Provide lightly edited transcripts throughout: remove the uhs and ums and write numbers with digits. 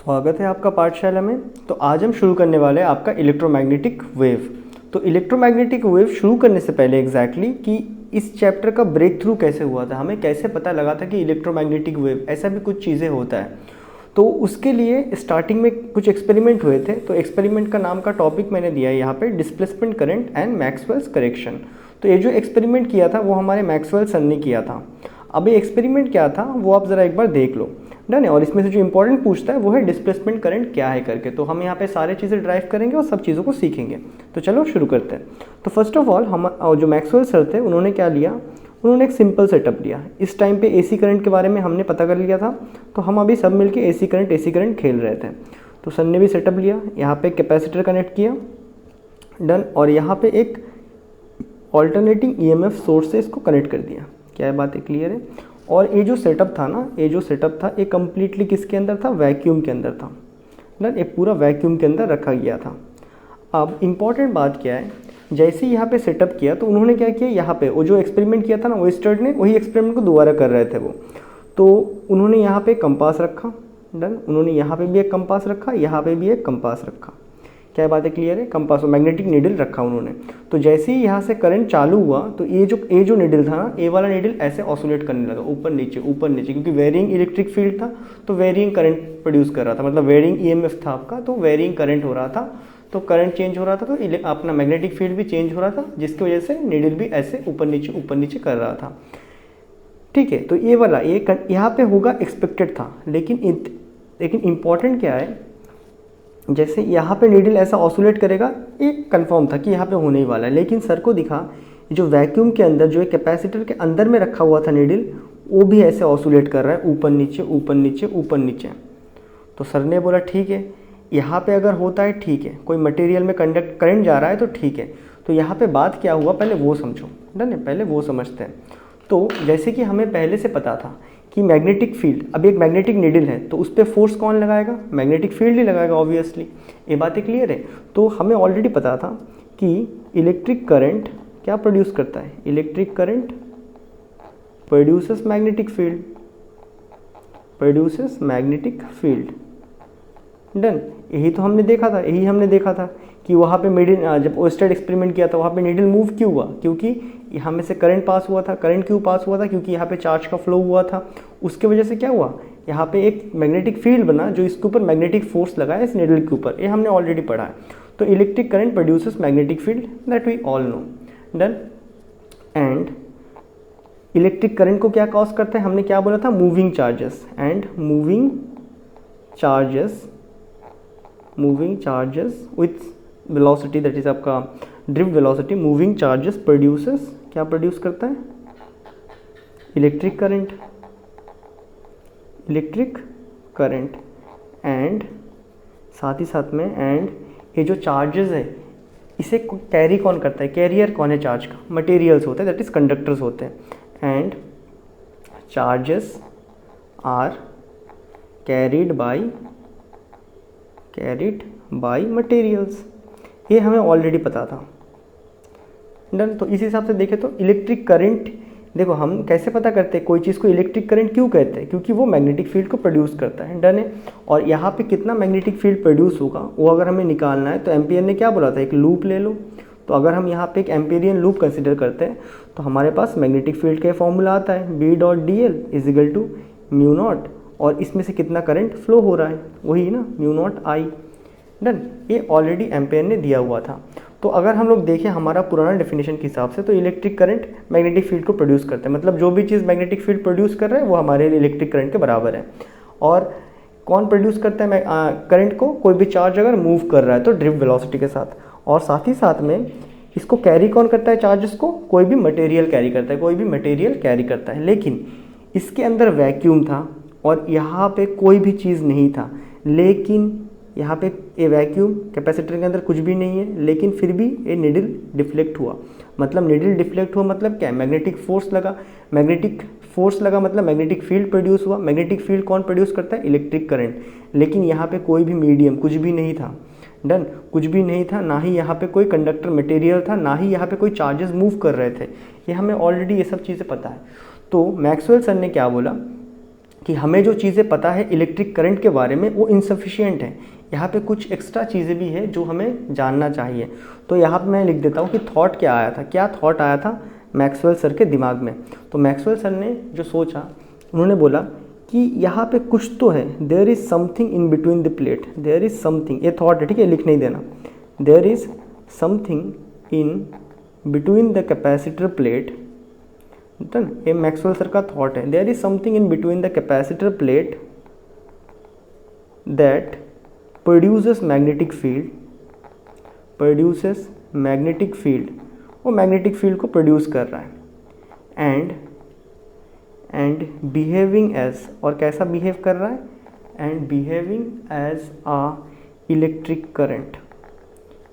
स्वागत है आपका पाठशाला में। तो आज हम शुरू करने वाले हैं आपका इलेक्ट्रोमैग्नेटिक वेव। तो इलेक्ट्रोमैग्नेटिक वेव शुरू करने से पहले एग्जैक्टली कि इस चैप्टर का ब्रेक थ्रू कैसे हुआ था, हमें कैसे पता लगा था कि इलेक्ट्रोमैग्नेटिक वेव ऐसा भी कुछ चीज़ें होता है, तो उसके लिए स्टार्टिंग में कुछ एक्सपेरिमेंट हुए थे। तो एक्सपेरिमेंट का नाम का टॉपिक मैंने दिया है यहाँ पे, displacement current and Maxwell's correction. तो ये जो एक्सपेरिमेंट किया था वो हमारे मैक्सवेल सर ने किया था। अब ये एक्सपेरिमेंट क्या था वो आप ज़रा एक बार देख लो, डन है। और इसमें से जो इंपॉर्टेंट पूछता है वो है डिस्प्लेसमेंट करंट क्या है करके। तो हम यहाँ पे सारे चीज़ें ड्राइव करेंगे और सब चीज़ों को सीखेंगे। तो चलो शुरू करते हैं। तो फर्स्ट ऑफ ऑल हम जो मैक्सवेल सर थे उन्होंने क्या लिया, उन्होंने एक सिंपल सेटअप लिया। इस टाइम पे एसी करंट के बारे में हमने पता कर लिया था, तो हम अभी सब मिलके एसी करंट खेल रहे थे। तो सर ने भी सेटअप लिया, यहाँ पे कैपेसिटर कनेक्ट किया, डन। और यहाँ पे एक ऑल्टरनेटिंग ईएमएफ सोर्स से इसको कनेक्ट कर दिया। क्या है बात है, क्लियर है। और ये जो सेटअप था ना, ये जो सेटअप था ये कम्प्लीटली किसके अंदर था, वैक्यूम के अंदर था, डन। ये पूरा वैक्यूम के अंदर रखा गया था। अब इम्पॉर्टेंट बात क्या है, जैसे ही यहाँ पे सेटअप किया तो उन्होंने क्या किया, यहाँ पे वो जो एक्सपेरिमेंट किया था ना, वेस्टर्ड ने वही एक्सपेरिमेंट को दोबारा कर रहे थे वो। तो उन्होंने यहाँ पे कंपास रखा, डन। उन्होंने यहाँ पे भी एक कंपास रखा, यहाँ पे भी एक कंपास रखा। क्या बात है, क्लियर है। कंपास और मैग्नेटिक नीडल रखा उन्होंने। तो जैसे ही यहाँ से करंट चालू हुआ तो ये जो नीडल था ना, ये वाला नीडल ऐसे ऑसिलेट करने लगा, ऊपर नीचे, क्योंकि वेरिंग इलेक्ट्रिक फील्ड था तो वेरिंग करंट प्रोड्यूस कर रहा था, मतलब वेरिंग ईएमएफ था आपका, तो वेरिंग करंट हो रहा था, तो करंट चेंज हो रहा था, तो अपना मैग्नेटिक फील्ड भी चेंज हो रहा था, जिसकी वजह से नीडल भी ऐसे ऊपर नीचे कर रहा था। ठीक है, तो ये वाला ये यहाँ पे होगा एक्सपेक्टेड था, लेकिन इम्पॉर्टेंट क्या है, जैसे यहाँ पे नीडल ऐसा ऑसिलेट करेगा ये कंफर्म था कि यहाँ पे होने ही वाला है। लेकिन सर को दिखा जो वैक्यूम के अंदर जो एक कैपेसिटर के अंदर में रखा हुआ था नीडल, वो भी ऐसे ऑसिलेट कर रहा है, ऊपर नीचे। तो सर ने बोला ठीक है, यहाँ पे अगर होता है ठीक है, कोई मटेरियल में करंट जा रहा है तो ठीक है। तो यहाँ पे बात क्या हुआ पहले वो समझो, डन है, पहले वो समझते हैं। तो जैसे कि हमें पहले से पता था कि मैग्नेटिक फील्ड, अब एक मैग्नेटिक नीडल है तो उस पर फोर्स कौन लगाएगा, मैग्नेटिक फील्ड ही लगाएगा ऑब्वियसली। ये बातें क्लियर है। तो हमें ऑलरेडी पता था कि इलेक्ट्रिक करंट क्या प्रोड्यूस करता है, electric current produces magnetic field, done. यही तो हमने देखा था कि वहाँ पे जब ओस्टेड एक्सपेरिमेंट किया था वहाँ पे नीडल मूव क्यों हुआ, क्योंकि यहाँ में से करंट पास हुआ था। करंट क्यों पास हुआ था, क्योंकि यहाँ पे चार्ज का फ्लो हुआ था, उसके वजह से क्या हुआ, यहाँ पे एक मैग्नेटिक फील्ड बना जो इसके ऊपर मैग्नेटिक फोर्स लगा है इस नीडल के ऊपर। ये हमने ऑलरेडी पढ़ा है। तो electric current produces magnetic field, that we all know, done. And electric current को क्या कॉज करता है, हमने क्या बोला था, moving charges with velocity, that is आपका drift velocity. Moving charges produces, क्या प्रोड्यूस करता है, इलेक्ट्रिक करंट। एंड साथ ही साथ में एंड ये जो चार्जेस है इसे कैरी कौन करता है, कैरियर कौन है चार्ज का, मटेरियल्स होते हैं, दैट इज कंडक्टर्स होते हैं। And charges are carried by materials, ये हमें ऑलरेडी पता था, डन। तो इस हिसाब से देखें तो इलेक्ट्रिक करंट, देखो हम कैसे पता करते हैं कोई चीज़ को इलेक्ट्रिक करंट क्यों कहते हैं, क्योंकि वो मैग्नेटिक फील्ड को प्रोड्यूस करता है, डन है। और यहाँ पे कितना मैग्नेटिक फील्ड प्रोड्यूस होगा वो अगर हमें निकालना है तो एम्पियर ने क्या बोला था, एक लूप ले लो। तो अगर हम यहाँ पे एक एम्पियरियन लूप कंसिडर करते हैं तो हमारे पास मैग्नेटिक फील्ड का फॉर्मूला आता है, B.dl = μ0, और इसमें से कितना करंट फ्लो हो रहा है, वही ना, μ0I, डन। ये ऑलरेडी एम्पियर ने दिया हुआ था। तो अगर हम लोग देखें हमारा पुराना डेफिनेशन के हिसाब से, तो इलेक्ट्रिक करंट मैग्नेटिक फील्ड को प्रोड्यूस करता है, मतलब जो भी चीज़ मैग्नेटिक फील्ड प्रोड्यूस कर रहा है वो हमारे लिए इलेक्ट्रिक करंट के बराबर है। और कौन प्रोड्यूस करता है करंट को, कोई भी चार्ज अगर मूव कर रहा है तो ड्रिफ्ट वेलोसिटी के साथ। और साथ ही साथ में इसको कैरी कौन करता है, चार्जेस को कोई भी मटेरियल कैरी करता है, लेकिन इसके अंदर वैक्यूम था और यहाँ पे कोई भी चीज़ नहीं था, लेकिन यहाँ पे ये वैक्यूम कैपेसिटर के अंदर कुछ भी नहीं है, लेकिन फिर भी ये नीडल डिफ्लेक्ट हुआ। मतलब नीडल डिफ्लेक्ट हुआ मतलब क्या है, मैग्नेटिक फोर्स लगा मतलब मैग्नेटिक फील्ड प्रोड्यूस हुआ। मैग्नेटिक फील्ड कौन प्रोड्यूस करता है, इलेक्ट्रिक करंट। लेकिन यहाँ पे कोई भी मीडियम कुछ भी नहीं था, डन, कुछ भी नहीं था, ना ही यहाँ पे कोई कंडक्टर मटेरियल था, ना ही यहाँ पे कोई चार्जेस मूव कर रहे थे। ये हमें ऑलरेडी ये सब चीज़ें पता है। तो मैक्सवेल सर ने क्या बोला कि हमें जो चीज़ें पता है इलेक्ट्रिक करंट के बारे में वो इनसफिशिएंट है, यहाँ पे कुछ एक्स्ट्रा चीज़ें भी है जो हमें जानना चाहिए। तो यहाँ पे मैं लिख देता हूँ कि थॉट क्या आया था, क्या थॉट आया था मैक्सवेल सर के दिमाग में। तो मैक्सवेल सर ने जो सोचा, उन्होंने बोला कि यहाँ पे कुछ तो है, there is something in between the plate, there is something, ये थॉट है, ठीक है, लिख नहीं देना, there is something in between the capacitor plate, done, ये मैक्सवेल सर का थॉट है, there is something in between the capacitor plate that produces magnetic field, produces magnetic field, वो मैग्नेटिक फील्ड को प्रोड्यूस कर रहा है, एंड बिहेविंग एज, और कैसा बिहेव कर रहा है, and behaving as a electric current,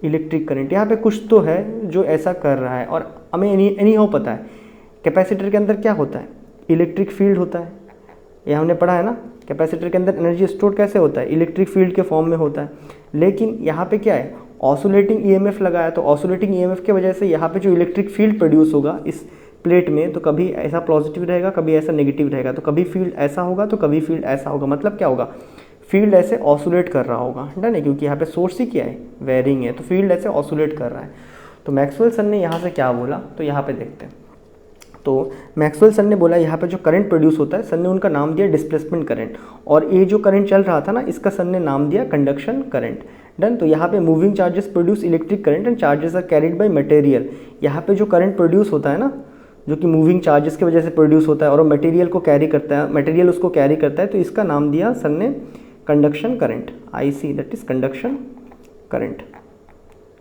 electric current, यहाँ पे कुछ तो है जो ऐसा कर रहा है। और हमें एनी हाउ पता है कैपेसिटर के अंदर क्या होता है, इलेक्ट्रिक फील्ड होता है, ये हमने पढ़ा है ना, कैपेसिटर के अंदर एनर्जी स्टोर कैसे होता है, इलेक्ट्रिक फील्ड के फॉर्म में होता है। लेकिन यहाँ पे क्या है, ऑसिलेटिंग ईएमएफ लगाया, तो ऑसिलेटिंग ईएमएफ की वजह से यहाँ पे जो इलेक्ट्रिक फील्ड प्रोड्यूस होगा इस प्लेट में, तो कभी ऐसा पॉजिटिव रहेगा, कभी ऐसा नेगेटिव रहेगा, तो कभी फील्ड ऐसा होगा तो कभी फील्ड ऐसा होगा। मतलब क्या होगा, फील्ड ऐसे ऑसिलेट कर रहा होगा, डन है, क्योंकि यहाँ पे सोर्स ही क्या है, वेरिंग है, तो फील्ड ऐसे ऑसिलेट कर रहा है। तो मैक्सवेल सर ने यहाँ से क्या बोला, तो यहाँ पे देखते हैं। तो मैक्सवेल सर ने बोला यहाँ पे जो करंट प्रोड्यूस होता है, सर ने उनका नाम दिया डिस्प्लेसमेंट करंट, और ये जो करंट चल रहा था ना, इसका सर ने नाम दिया कंडक्शन करंट, डन। तो यहाँ पे moving charges produce electric current and charges are carried by material, यहाँ पे जो करंट प्रोड्यूस होता है ना, जो कि मूविंग चार्जेस की वजह से प्रोड्यूस होता है और मटेरियल को कैरी करता है, मटेरियल उसको कैरी करता है, तो इसका नाम दिया सर ने conduction current, IC, that is conduction current,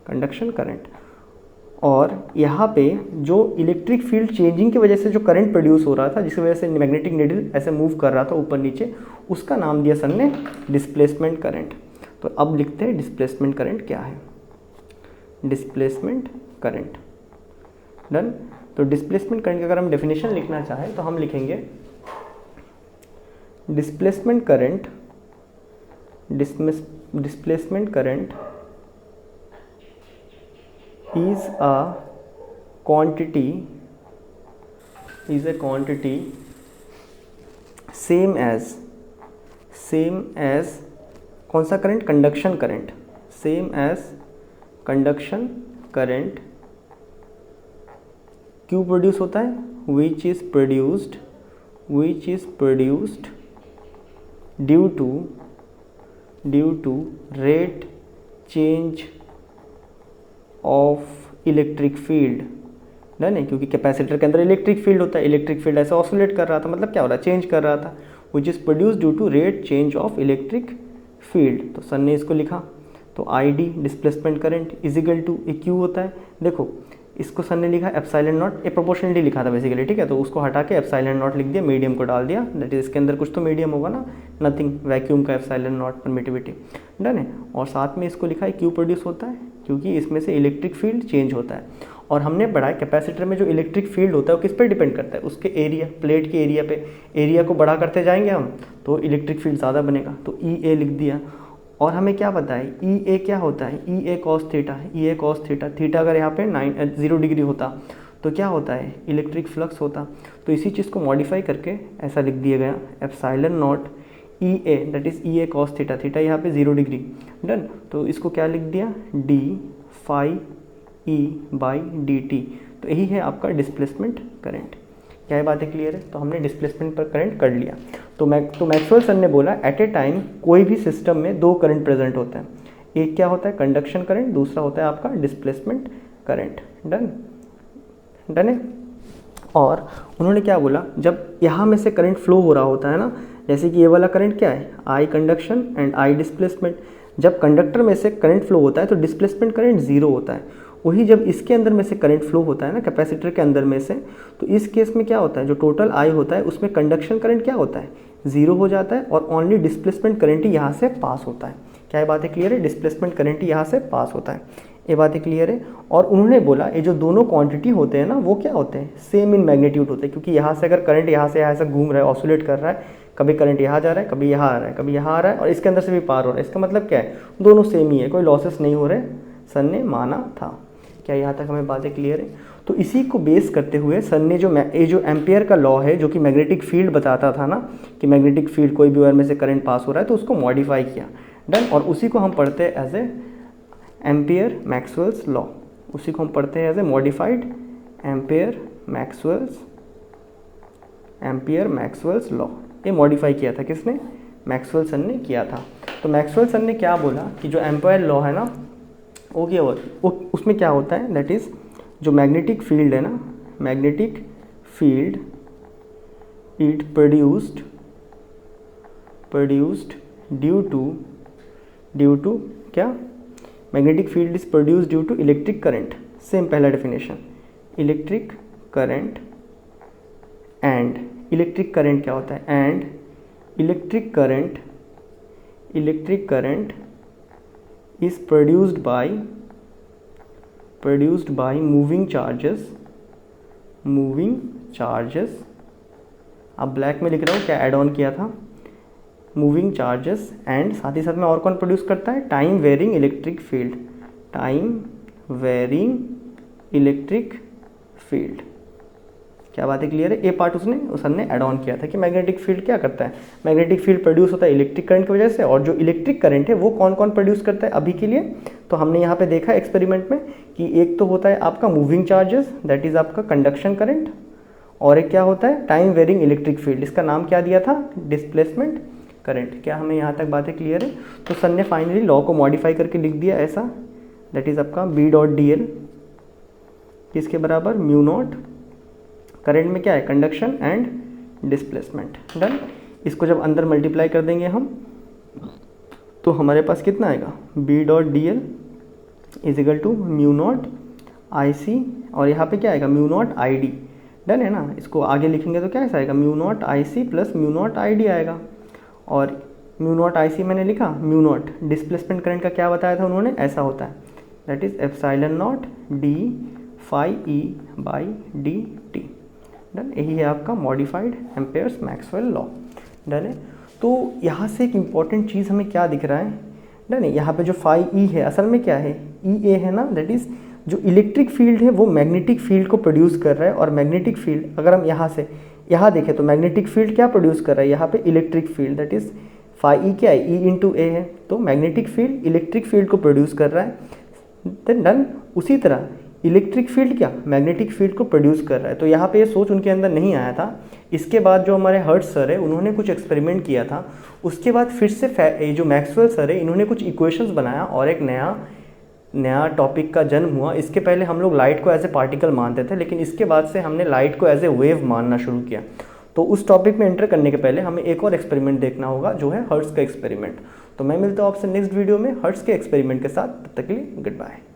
conduction current. और यहाँ पे जो इलेक्ट्रिक फील्ड चेंजिंग की वजह से जो करंट प्रोड्यूस हो रहा था, जिसकी वजह से मैग्नेटिक नीडल ऐसे मूव कर रहा था ऊपर नीचे, उसका नाम दिया सर ने डिस्प्लेसमेंट करंट। तो अब लिखते हैं डिस्प्लेसमेंट करंट क्या है, डिस्प्लेसमेंट करंट, डन। तो डिस्प्लेसमेंट करंट का अगर हम डेफिनेशन लिखना चाहें तो हम लिखेंगे displacement current, displacement current is a quantity same as कौन सा current, conduction current, same as conduction current, क्यों प्रोड्यूस होता है, which is produced due to rate change of electric field, done है, क्योंकि कैपेसिटर के अंदर इलेक्ट्रिक फील्ड होता है, इलेक्ट्रिक फील्ड ऐसे ऑसिलेट कर रहा था, मतलब क्या हो रहा है, चेंज कर रहा था, which is produce due to rate change of electric field. तो सर ने इसको लिखा, तो ID displacement current is equal to A Q होता है, देखो इसको सर ने लिखा एप्सिलॉन नॉट, ए प्रोपोर्शनली लिखा था बेसिकली, ठीक है, तो उसको हटा के एप्सिलॉन नॉट लिख दिया, मीडियम को डाल दिया, दैट इज इसके अंदर कुछ तो मीडियम होगा ना, नथिंग, वैक्यूम का एप्सिलॉन नॉट परमिटिविटी, डन है। और साथ में इसको लिखा है क्यों प्रोड्यूस होता है, क्योंकि इसमें से इलेक्ट्रिक फील्ड चेंज होता है। और हमने पढ़ा है कैपेसिटर में जो इलेक्ट्रिक फील्ड होता है वो किस पे डिपेंड करता है, उसके एरिया, प्लेट के एरिया पे, एरिया को बड़ा करते जाएंगे हम तो इलेक्ट्रिक फील्ड ज़्यादा बनेगा, तो EA लिख दिया। और हमें क्या पता है EA क्या होता है, EA cos theta, EA cos theta, theta अगर यहाँ पे 0 डिग्री होता तो क्या होता है, इलेक्ट्रिक फ्लक्स होता। तो इसी चीज़ को मॉडिफाई करके ऐसा लिख दिया गया epsilon not EA, that is EA cos theta, theta यहाँ पे 0 डिग्री, डन। तो इसको क्या लिख दिया, d phi E by dt। तो यही है आपका डिस्प्लेसमेंट करंट। क्या ये बातें क्लियर है, तो हमने डिस्प्लेसमेंट पर करंट कर लिया। तो मैक्सवेल सर ने बोला एट ए टाइम कोई भी सिस्टम में दो करंट प्रेजेंट होते हैं, एक क्या होता है कंडक्शन करंट, दूसरा होता है आपका डिस्प्लेसमेंट करंट, डन, डन है। और उन्होंने क्या बोला, जब यहाँ में से करंट फ्लो हो रहा होता है ना, जैसे कि ये वाला करंट क्या है, I conduction and I displacement, जब कंडक्टर में से करंट फ्लो होता है तो डिस्प्लेसमेंट करंट जीरो होता है। वही जब इसके अंदर में से करंट फ्लो होता है ना, कैपेसिटर के अंदर में से, तो इस केस में क्या होता है, जो टोटल I होता है उसमें कंडक्शन करंट क्या होता है, जीरो हो जाता है, और ओनली डिस्प्लेसमेंट करंट ही यहाँ से पास होता है। क्या ये बातें क्लियर है, डिस्प्लेसमेंट करंट ही यहाँ से पास होता है, ये बातें क्लियर है। और उन्होंने बोला ये जो दोनों क्वांटिटी होते हैं ना, वो क्या होते हैं, सेम इन मैग्नीट्यूड होते हैं, क्योंकि यहाँ से अगर करंट यहाँ से ऐसा घूम रहा है, ऑसिलेट कर रहा है, कभी करंट यहाँ जा रहा है, कभी यहाँ आ रहा है, कभी यहाँ आ रहा है, और इसके अंदर से भी पार हो रहा है, इसका मतलब क्या है, दोनों सेम ही है, कोई लॉसेस नहीं हो रहे, सर ने माना था। क्या यहाँ तक हमें बातें क्लियर है। तो तो इसी को बेस करते हुए सर ने ये जो एम्पियर का लॉ है, जो कि मैग्नेटिक फील्ड बताता था ना कि मैग्नेटिक फील्ड कोई भी वायर में से करंट पास हो रहा है, तो उसको मॉडिफाई किया। डन। और उसी को हम पढ़ते हैं as a Ampere Maxwell's law. उसी को हम पढ़ते हैं as a modified Ampere Maxwell's law. ये मॉडिफाई किया था किसने? मैक्सवेल सन ने किया था। तो मैक्सवेल सन ने क्या बोला कि जो एम्पियर लॉ है ना, वो क्या उसमें क्या होता है, दैट इज़ जो मैग्नेटिक फील्ड है ना, magnetic field it produced due to क्या? Magnetic field is produced due to electric current. Same पहला definition, electric current. And electric current क्या होता है? And electric current is produced by moving charges। अब black में लिख रहा हूँ, क्या ऐड ऑन किया था? Moving charges. एंड साथ ही साथ में और कौन प्रोड्यूस करता है? Time varying electric field. क्या बात है, क्लियर है? ये पार्ट सर ने ऐड ऑन किया था कि मैग्नेटिक फील्ड क्या करता है। मैग्नेटिक फील्ड प्रोड्यूस होता है इलेक्ट्रिक करंट की वजह से, और जो इलेक्ट्रिक करंट है वो कौन कौन प्रोड्यूस करता है अभी के लिए, तो हमने यहाँ पे देखा एक्सपेरिमेंट में कि एक तो होता है आपका मूविंग चार्जेस, दैट इज आपका कंडक्शन करंट, और एक क्या होता है? Time varying electric field. इसका नाम क्या दिया था? Displacement current. क्या हमें यहाँ तक बातें क्लियर है? तो सर ने फाइनली लॉ को मॉडिफाई करके लिख दिया ऐसा, दैट इज आपका B.dl किसके बराबर? Mu naught. करंट में क्या है? Conduction and displacement. डन। इसको जब अंदर मल्टीप्लाई कर देंगे हम, तो हमारे पास कितना आएगा? B.dl is equal to mu naught IC, और यहाँ पे क्या आएगा? Mu naught ID। डन है ना? इसको आगे लिखेंगे तो क्या ऐसा आएगा? Mu naught IC plus mu naught ID आएगा। और म्यू नॉट IC मैंने लिखा, म्यू नॉट डिस्प्लेसमेंट करंट का क्या बताया था उन्होंने? ऐसा होता है, that is epsilon not d phi E by dt। Done. यही है आपका modified amperes Maxwell law. Done है। तो यहाँ से एक इम्पॉर्टेंट चीज़ हमें क्या दिख रहा है? डन है। यहाँ पे जो phi E है असल में क्या है? EA है ना, दैट इज़ जो इलेक्ट्रिक फील्ड है वो मैग्नेटिक फील्ड को प्रोड्यूस कर रहा है। और मैग्नेटिक फील्ड अगर हम यहाँ देखें तो मैग्नेटिक फील्ड क्या प्रोड्यूस कर रहा है? यहाँ पे electric field, that is phi E क्या है? E इंटू A है। तो मैग्नेटिक फील्ड इलेक्ट्रिक फील्ड को प्रोड्यूस कर रहा है। Then done. उसी तरह इलेक्ट्रिक फील्ड क्या? मैग्नेटिक फील्ड को प्रोड्यूस कर रहा है। तो यहाँ पे ये सोच उनके अंदर नहीं आया था। इसके बाद जो हमारे हर्ट्ज सर है उन्होंने कुछ एक्सपेरिमेंट किया था। उसके बाद फिर से जो मैक्सवेल सर है इन्होंने कुछ इक्वेशंस बनाया और एक नया टॉपिक का जन्म हुआ। इसके पहले हम लोग लाइट को एज ए पार्टिकल मानते थे, लेकिन इसके बाद से हमने लाइट को एज ए वेव मानना शुरू किया। तो उस टॉपिक में एंटर करने के पहले हमें एक और एक्सपेरिमेंट देखना होगा, जो है हर्ट्ज का एक्सपेरिमेंट। तो मैं मिलता हूँ आपसे नेक्स्ट वीडियो में हर्ट्ज के एक्सपेरिमेंट के साथ। तब तक के लिए गुड बाय।